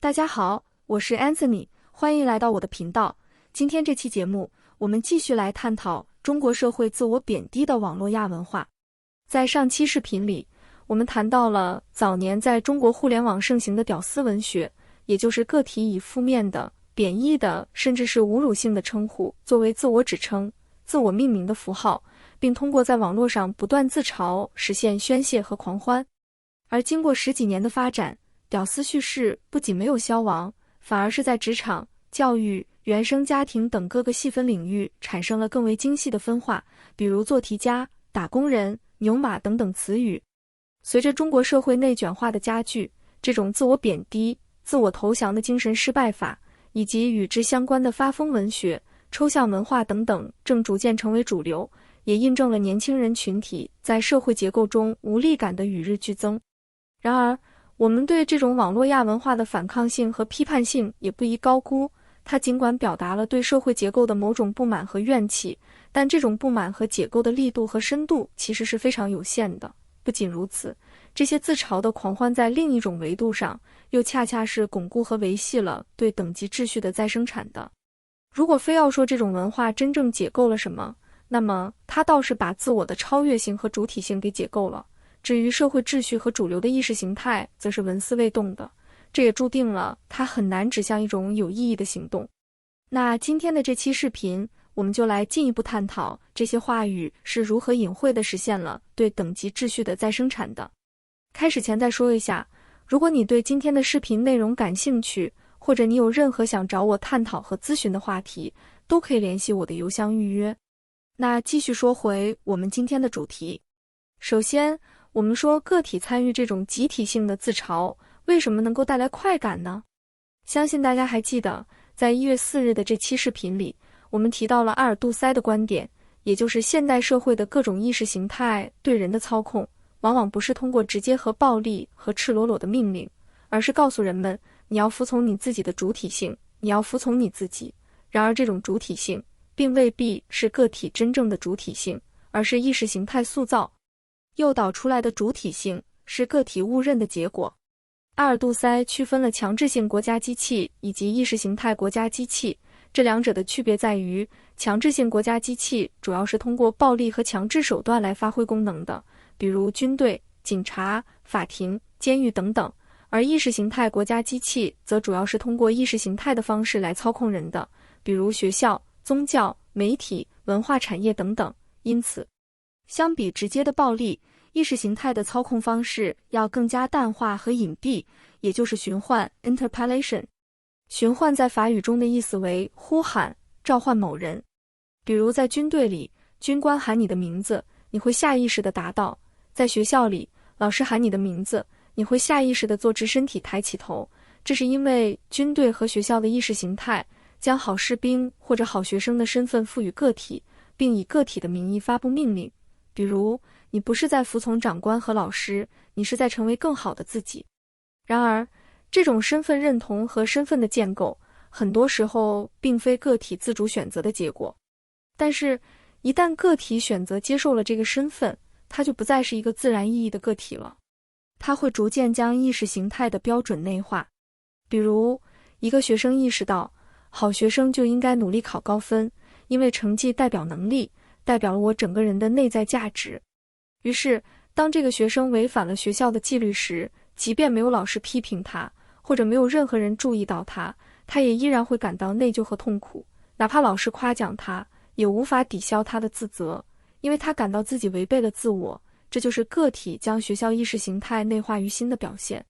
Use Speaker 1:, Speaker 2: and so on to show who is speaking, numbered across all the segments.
Speaker 1: 大家好，我是 Anthony， 欢迎来到我的频道。今天这期节目，我们继续来探讨中国社会自我贬低的网络亚文化。在上期视频里，我们谈到了早年在中国互联网盛行的屌丝文学，也就是个体以负面的、贬义的，甚至是侮辱性的称呼作为自我指称、自我命名的符号，并通过在网络上不断自嘲，实现宣泄和狂欢。而经过十几年的发展，屌丝叙事不仅没有消亡，反而是在职场、教育、原生家庭等各个细分领域产生了更为精细的分化，比如做题家、打工人、牛马等等词语。随着中国社会内卷化的加剧，这种自我贬低、自我投降的精神失败法，以及与之相关的发疯文学、抽象文化等等正逐渐成为主流，也印证了年轻人群体在社会结构中无力感的与日俱增。然而，我们对这种网络亚文化的反抗性和批判性也不宜高估，它尽管表达了对社会结构的某种不满和怨气，但这种不满和解构的力度和深度其实是非常有限的。不仅如此，这些自嘲的狂欢在另一种维度上，又恰恰是巩固和维系了对等级秩序的再生产的。如果非要说这种文化真正解构了什么，那么它倒是把自我的超越性和主体性给解构了。至于社会秩序和主流的意识形态，则是纹丝未动的，这也注定了它很难指向一种有意义的行动。那今天的这期视频，我们就来进一步探讨这些话语是如何隐晦地实现了对等级秩序的再生产的。开始前再说一下，如果你对今天的视频内容感兴趣，或者你有任何想找我探讨和咨询的话题，都可以联系我的邮箱预约。那继续说回我们今天的主题。首先，我们说个体参与这种集体性的自嘲，为什么能够带来快感呢？相信大家还记得，在1月4日的这期视频里，我们提到了阿尔杜塞的观点，也就是现代社会的各种意识形态对人的操控，往往不是通过直接和暴力和赤裸裸的命令，而是告诉人们，你要服从你自己的主体性，你要服从你自己。然而这种主体性，并未必是个体真正的主体性，而是意识形态塑造诱导出来的主体性，是个体误认的结果。阿尔杜塞区分了强制性国家机器以及意识形态国家机器，这两者的区别在于，强制性国家机器主要是通过暴力和强制手段来发挥功能的，比如军队、警察、法庭、监狱等等，而意识形态国家机器则主要是通过意识形态的方式来操控人的，比如学校、宗教、媒体、文化产业等等。因此，相比直接的暴力，意识形态的操控方式要更加淡化和隐蔽，也就是寻唤 interpellation。 寻唤在法语中的意思为呼喊、召唤某人。比如在军队里，军官喊你的名字，你会下意识地答道；在学校里，老师喊你的名字，你会下意识地坐直身体抬起头。这是因为军队和学校的意识形态将好士兵或者好学生的身份赋予个体，并以个体的名义发布命令。比如，你不是在服从长官和老师，你是在成为更好的自己。然而，这种身份认同和身份的建构，很多时候并非个体自主选择的结果。但是，一旦个体选择接受了这个身份，它就不再是一个自然意义的个体了。它会逐渐将意识形态的标准内化。比如，一个学生意识到，好学生就应该努力考高分，因为成绩代表能力，代表了我整个人的内在价值。于是，当这个学生违反了学校的纪律时，即便没有老师批评他，或者没有任何人注意到他，他也依然会感到内疚和痛苦。哪怕老师夸奖他，也无法抵消他的自责，因为他感到自己违背了自我。这就是个体将学校意识形态内化于心的表现。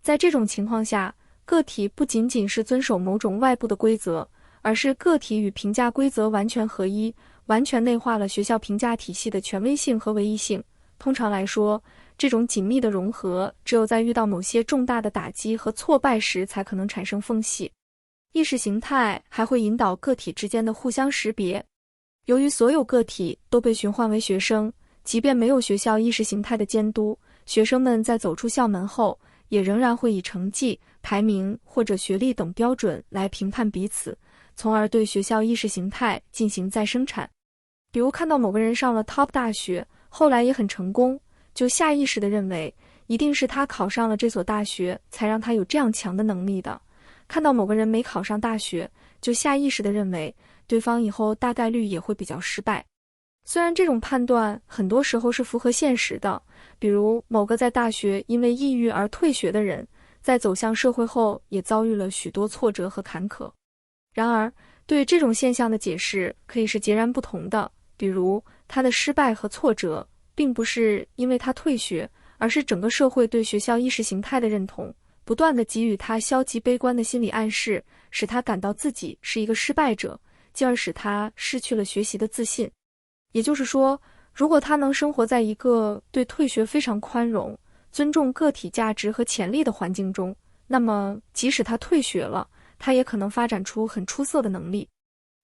Speaker 1: 在这种情况下，个体不仅仅是遵守某种外部的规则，而是个体与评价规则完全合一，完全内化了学校评价体系的权威性和唯一性。通常来说，这种紧密的融合只有在遇到某些重大的打击和挫败时才可能产生缝隙。意识形态还会引导个体之间的互相识别。由于所有个体都被寻唤为学生，即便没有学校意识形态的监督，学生们在走出校门后，也仍然会以成绩、排名或者学历等标准来评判彼此，从而对学校意识形态进行再生产。比如看到某个人上了 top 大学，后来也很成功，就下意识地认为一定是他考上了这所大学，才让他有这样强的能力的。看到某个人没考上大学，就下意识地认为对方以后大概率也会比较失败。虽然这种判断很多时候是符合现实的，比如某个在大学因为抑郁而退学的人，在走向社会后也遭遇了许多挫折和坎坷。然而，对这种现象的解释可以是截然不同的，比如他的失败和挫折并不是因为他退学，而是整个社会对学校意识形态的认同，不断地给予他消极悲观的心理暗示，使他感到自己是一个失败者，进而使他失去了学习的自信。也就是说，如果他能生活在一个对退学非常宽容、尊重个体价值和潜力的环境中，那么即使他退学了，他也可能发展出很出色的能力。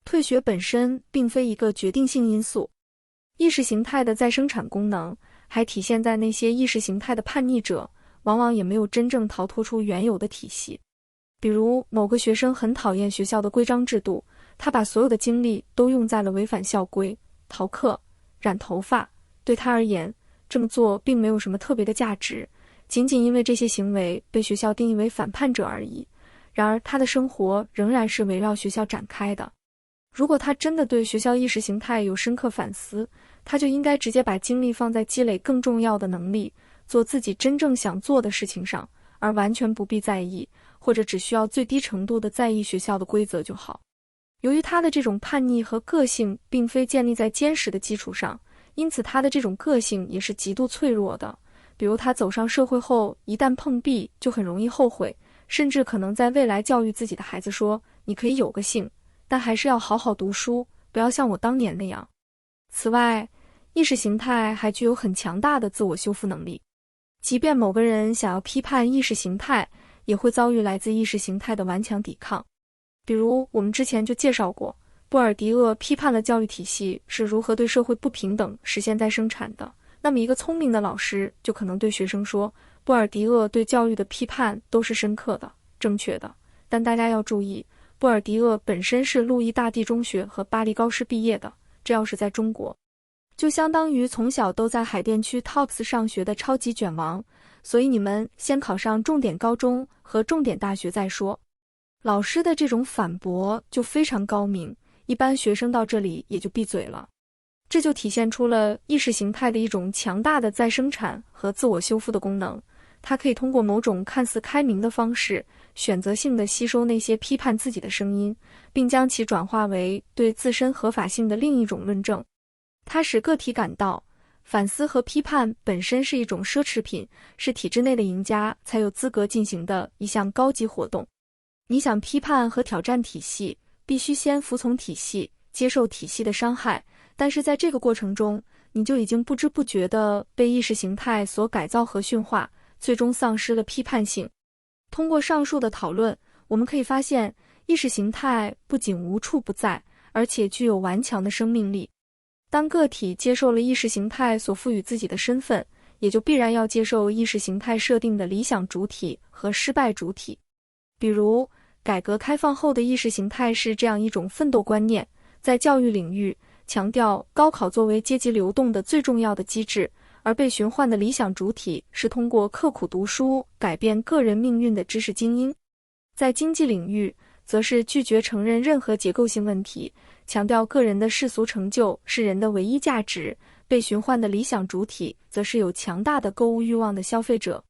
Speaker 1: 退学本身并非一个决定性因素。意识形态的再生产功能还体现在那些意识形态的叛逆者往往也没有真正逃脱出原有的体系。比如某个学生很讨厌学校的规章制度，他把所有的精力都用在了违反校规、逃课、染头发。对他而言，这么做并没有什么特别的价值，仅仅因为这些行为被学校定义为反叛者而已。然而他的生活仍然是围绕学校展开的。如果他真的对学校意识形态有深刻反思，他就应该直接把精力放在积累更重要的能力，做自己真正想做的事情上，而完全不必在意，或者只需要最低程度的在意学校的规则就好。由于他的这种叛逆和个性并非建立在坚实的基础上，因此他的这种个性也是极度脆弱的。比如他走上社会后，一旦碰壁就很容易后悔，甚至可能在未来教育自己的孩子说，你可以有个性，但还是要好好读书，不要像我当年那样。此外，意识形态还具有很强大的自我修复能力。即便某个人想要批判意识形态，也会遭遇来自意识形态的顽强抵抗。比如我们之前就介绍过，布尔迪厄批判了教育体系是如何对社会不平等实现再生产的。那么一个聪明的老师就可能对学生说，布尔迪厄对教育的批判都是深刻的、正确的，但大家要注意，布尔迪厄本身是路易大帝中学和巴黎高师毕业的，这要是在中国，就相当于从小都在海淀区 TOPS 上学的超级卷王，所以你们先考上重点高中和重点大学再说。老师的这种反驳就非常高明，一般学生到这里也就闭嘴了。这就体现出了意识形态的一种强大的再生产和自我修复的功能，它可以通过某种看似开明的方式，选择性地吸收那些批判自己的声音，并将其转化为对自身合法性的另一种论证。它使个体感到，反思和批判本身是一种奢侈品，是体制内的赢家才有资格进行的一项高级活动。你想批判和挑战体系，必须先服从体系，接受体系的伤害，但是在这个过程中，你就已经不知不觉地被意识形态所改造和驯化，最终丧失了批判性。通过上述的讨论，我们可以发现，意识形态不仅无处不在，而且具有顽强的生命力。当个体接受了意识形态所赋予自己的身份，也就必然要接受意识形态设定的理想主体和失败主体。比如，改革开放后的意识形态是这样一种奋斗观念，在教育领域强调高考作为阶级流动的最重要的机制，而被驯换的理想主体是通过刻苦读书改变个人命运的知识精英。在经济领域，则是拒绝承认任何结构性问题，强调个人的世俗成就是人的唯一价值，被驯换的理想主体则是有强大的购物欲望的消费者。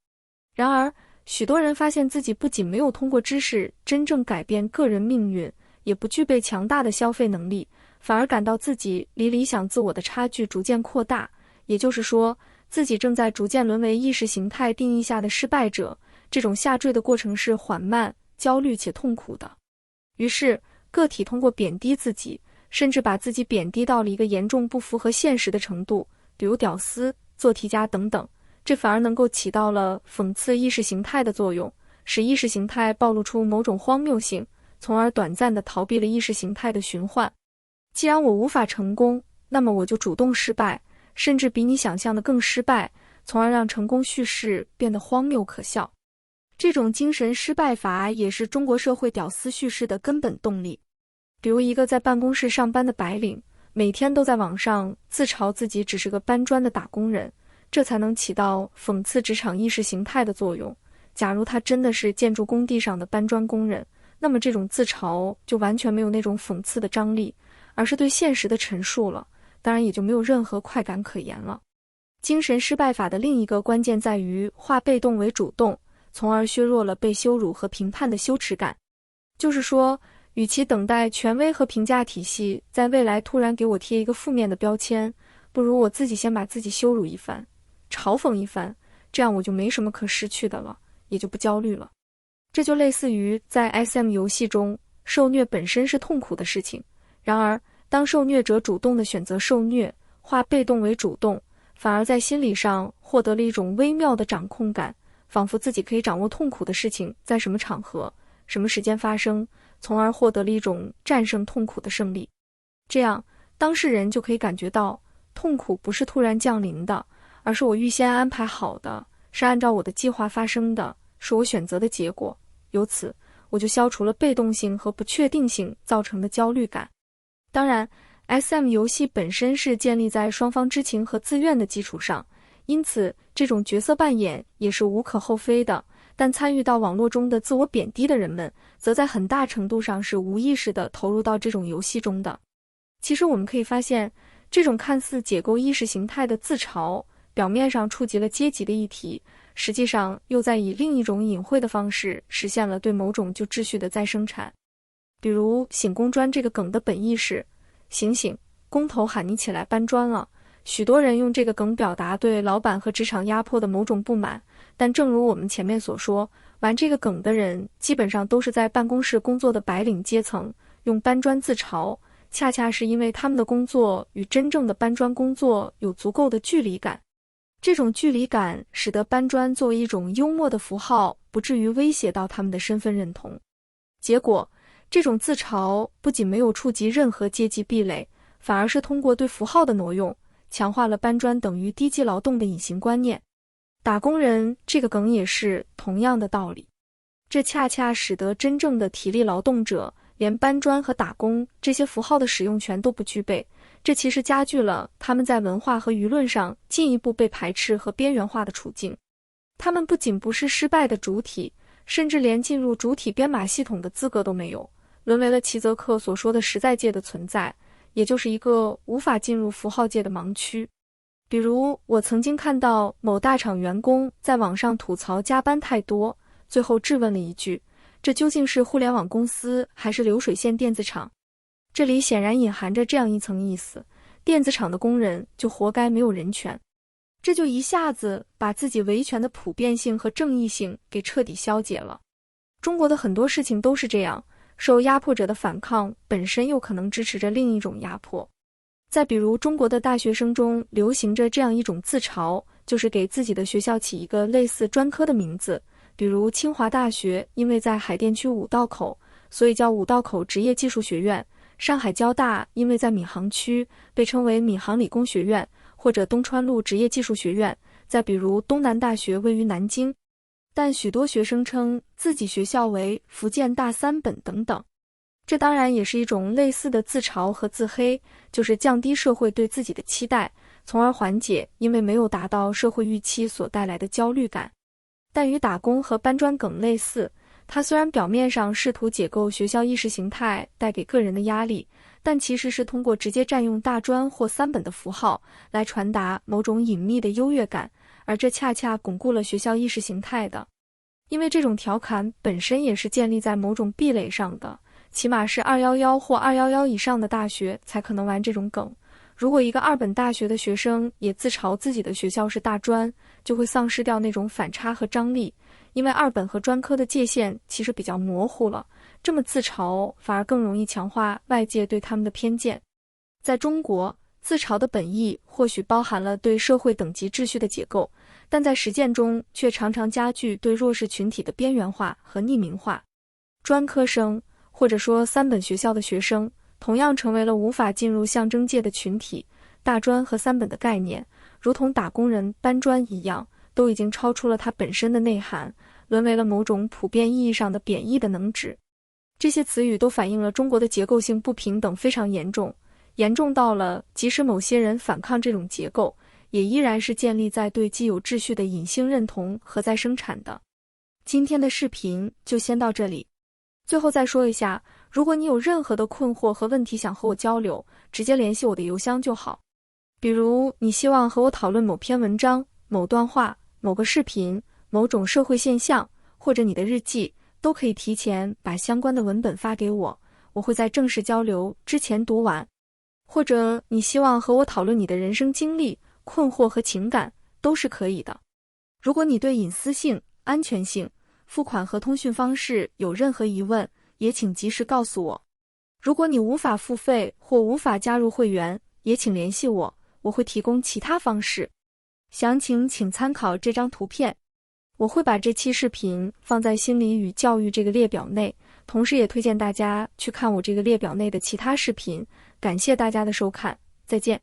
Speaker 1: 然而，许多人发现自己不仅没有通过知识真正改变个人命运，也不具备强大的消费能力，反而感到自己离理想自我的差距逐渐扩大，也就是说，自己正在逐渐沦为意识形态定义下的失败者。这种下坠的过程是缓慢、焦虑且痛苦的。于是，个体通过贬低自己，甚至把自己贬低到了一个严重不符合现实的程度，比如屌丝、做题家等等，这反而能够起到了讽刺意识形态的作用，使意识形态暴露出某种荒谬性，从而短暂地逃避了意识形态的循环。既然我无法成功，那么我就主动失败，甚至比你想象的更失败，从而让成功叙事变得荒谬可笑。这种精神失败法也是中国社会屌丝叙事的根本动力。比如一个在办公室上班的白领，每天都在网上自嘲自己只是个搬砖的打工人，这才能起到讽刺职场意识形态的作用。假如他真的是建筑工地上的搬砖工人，那么这种自嘲就完全没有那种讽刺的张力，而是对现实的陈述了，当然也就没有任何快感可言了。精神失败法的另一个关键在于化被动为主动，从而削弱了被羞辱和评判的羞耻感。就是说，与其等待权威和评价体系在未来突然给我贴一个负面的标签，不如我自己先把自己羞辱一番，嘲讽一番，这样我就没什么可失去的了，也就不焦虑了。这就类似于在 SM 游戏中，受虐本身是痛苦的事情，然而当受虐者主动地选择受虐，化被动为主动，反而在心理上获得了一种微妙的掌控感，仿佛自己可以掌握痛苦的事情在什么场合、什么时间发生，从而获得了一种战胜痛苦的胜利。这样，当事人就可以感觉到，痛苦不是突然降临的，而是我预先安排好的，是按照我的计划发生的，是我选择的结果。由此，我就消除了被动性和不确定性造成的焦虑感。当然， SM 游戏本身是建立在双方知情和自愿的基础上，因此这种角色扮演也是无可厚非的，但参与到网络中的自我贬低的人们，则在很大程度上是无意识地投入到这种游戏中的。其实我们可以发现，这种看似解构意识形态的自嘲，表面上触及了阶级的议题，实际上又在以另一种隐晦的方式实现了对某种旧秩序的再生产。比如醒工砖这个梗的本意是醒醒，工头喊你起来搬砖了。许多人用这个梗表达对老板和职场压迫的某种不满，但正如我们前面所说，玩这个梗的人基本上都是在办公室工作的白领阶层，用搬砖自嘲，恰恰是因为他们的工作与真正的搬砖工作有足够的距离感。这种距离感使得搬砖作为一种幽默的符号，不至于威胁到他们的身份认同。结果，这种自嘲不仅没有触及任何阶级壁垒，反而是通过对符号的挪用，强化了搬砖等于低级劳动的隐形观念。打工人这个梗也是同样的道理，这恰恰使得真正的体力劳动者连搬砖和打工这些符号的使用权都不具备，这其实加剧了他们在文化和舆论上进一步被排斥和边缘化的处境。他们不仅不是失败的主体，甚至连进入主体编码系统的资格都没有，沦为了齐泽克所说的实在界的存在，也就是一个无法进入符号界的盲区。比如，我曾经看到某大厂员工在网上吐槽加班太多，最后质问了一句：这究竟是互联网公司还是流水线电子厂？这里显然隐含着这样一层意思：电子厂的工人就活该没有人权。这就一下子把自己维权的普遍性和正义性给彻底消解了。中国的很多事情都是这样，受压迫者的反抗本身又可能支持着另一种压迫。再比如，中国的大学生中流行着这样一种自嘲，就是给自己的学校起一个类似专科的名字，比如清华大学因为在海淀区五道口，所以叫五道口职业技术学院；上海交大因为在闵行区，被称为闵行理工学院，或者东川路职业技术学院。再比如东南大学位于南京，但许多学生称自己学校为福建大三本等等。这当然也是一种类似的自嘲和自黑，就是降低社会对自己的期待，从而缓解因为没有达到社会预期所带来的焦虑感。但与打工和搬砖梗类似，它虽然表面上试图解构学校意识形态带给个人的压力，但其实是通过直接占用大专或三本的符号来传达某种隐秘的优越感，而这恰恰巩固了学校意识形态的。因为这种调侃本身也是建立在某种壁垒上的，起码是211或211以上的大学才可能玩这种梗。如果一个二本大学的学生也自嘲自己的学校是大专，就会丧失掉那种反差和张力，因为二本和专科的界限其实比较模糊了，这么自嘲反而更容易强化外界对他们的偏见。在中国，自嘲的本意或许包含了对社会等级秩序的解构，但在实践中却常常加剧对弱势群体的边缘化和匿名化。专科生或者说三本学校的学生同样成为了无法进入象征界的群体，大专和三本的概念，如同打工人搬砖一样，都已经超出了它本身的内涵，沦为了某种普遍意义上的贬义的能指。这些词语都反映了中国的结构性不平等非常严重，严重到了即使某些人反抗这种结构，也依然是建立在对既有秩序的隐性认同和再生产的。今天的视频就先到这里。最后再说一下，如果你有任何的困惑和问题想和我交流，直接联系我的邮箱就好。比如你希望和我讨论某篇文章、某段话、某个视频、某种社会现象，或者你的日记，都可以提前把相关的文本发给我，我会在正式交流之前读完。或者你希望和我讨论你的人生经历、困惑和情感，都是可以的。如果你对隐私性、安全性、付款和通讯方式有任何疑问，也请及时告诉我。如果你无法付费或无法加入会员，也请联系我，我会提供其他方式。详情请参考这张图片。我会把这期视频放在心理与教育这个列表内，同时也推荐大家去看我这个列表内的其他视频。感谢大家的收看，再见。